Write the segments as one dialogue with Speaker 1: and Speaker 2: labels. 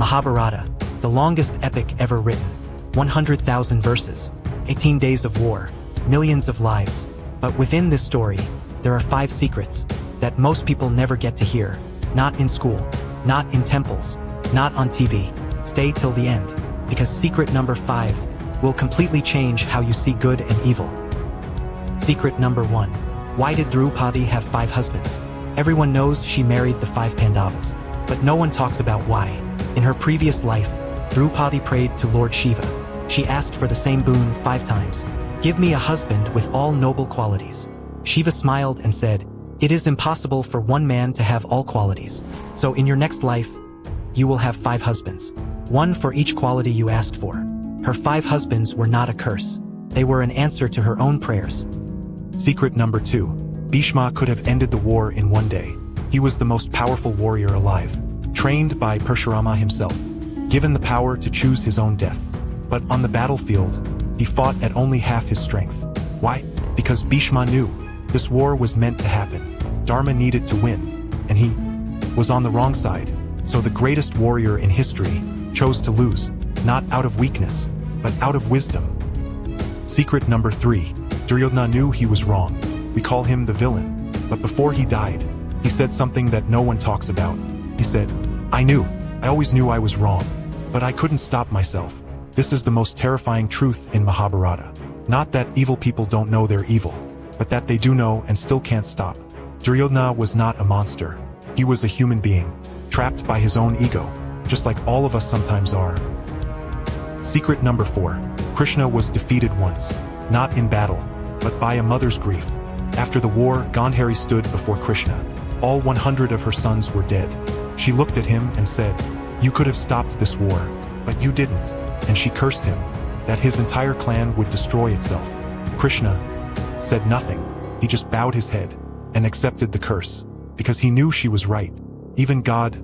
Speaker 1: Mahabharata, the longest epic ever written. 100,000 verses, 18 days of war, millions of lives. But within this story, there are 5 secrets that most people never get to hear. Not in school, not in temples, not on TV. Stay till the end, because secret number 5 will completely change how you see good and evil. Secret number 1. Why did Draupadi have 5 husbands? Everyone knows she married the 5 Pandavas, but no one talks about why. In her previous life, Draupadi prayed to Lord Shiva. She asked for the same boon 5 times. Give me a husband with all noble qualities. Shiva smiled and said, it is impossible for one man to have all qualities. So in your next life, you will have 5 husbands. 1 for each quality you asked for. Her 5 husbands were not a curse. They were an answer to her own prayers.
Speaker 2: Secret number 2. Bhishma could have ended the war in one day. He was the most powerful warrior alive, trained by Pershurama himself, given the power to choose his own death. But on the battlefield, he fought at only half his strength. Why? Because Bhishma knew this war was meant to happen. Dharma needed to win, and he was on the wrong side. So the greatest warrior in history chose to lose, not out of weakness, but out of wisdom. Secret number 3. Duryodhana knew he was wrong. We call him the villain. But before he died, he said something that no one talks about. He said, I always knew I was wrong, but I couldn't stop myself. This is the most terrifying truth in Mahabharata. Not that evil people don't know they're evil, but that they do know and still can't stop. Duryodhana was not a monster. He was a human being, trapped by his own ego, just like all of us sometimes are. Secret number 4. Krishna was defeated once, not in battle, but by a mother's grief. After the war, Gandhari stood before Krishna. All 100 of her sons were dead. She looked at him and said, you could have stopped this war, but you didn't. And she cursed him, that his entire clan would destroy itself. Krishna said nothing. He just bowed his head and accepted the curse, because he knew she was right. Even God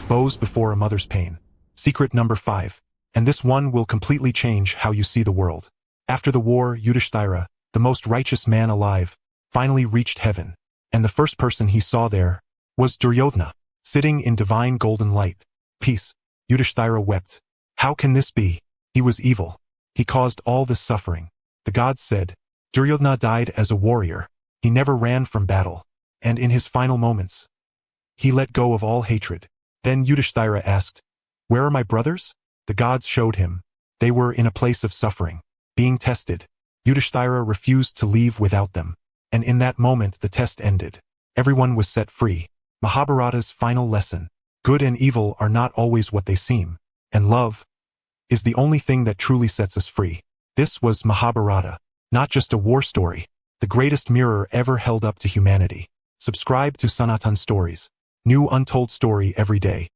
Speaker 2: bows before a mother's pain. Secret number 5. And this one will completely change how you see the world. After the war, Yudhishthira, the most righteous man alive, finally reached heaven. And the first person he saw there was Duryodhana, sitting in divine golden light. Peace. Yudhishthira wept. How can this be? He was evil. He caused all this suffering. The gods said, Duryodhana died as a warrior. He never ran from battle. And in his final moments, he let go of all hatred. Then Yudhishthira asked, where are my brothers? The gods showed him. They were in a place of suffering, being tested. Yudhishthira refused to leave without them. And in that moment the test ended. Everyone was set free. Mahabharata's final lesson. Good and evil are not always what they seem. And love is the only thing that truly sets us free. This was Mahabharata, not just a war story, the greatest mirror ever held up to humanity. Subscribe to Sanatan Stories. New untold story every day.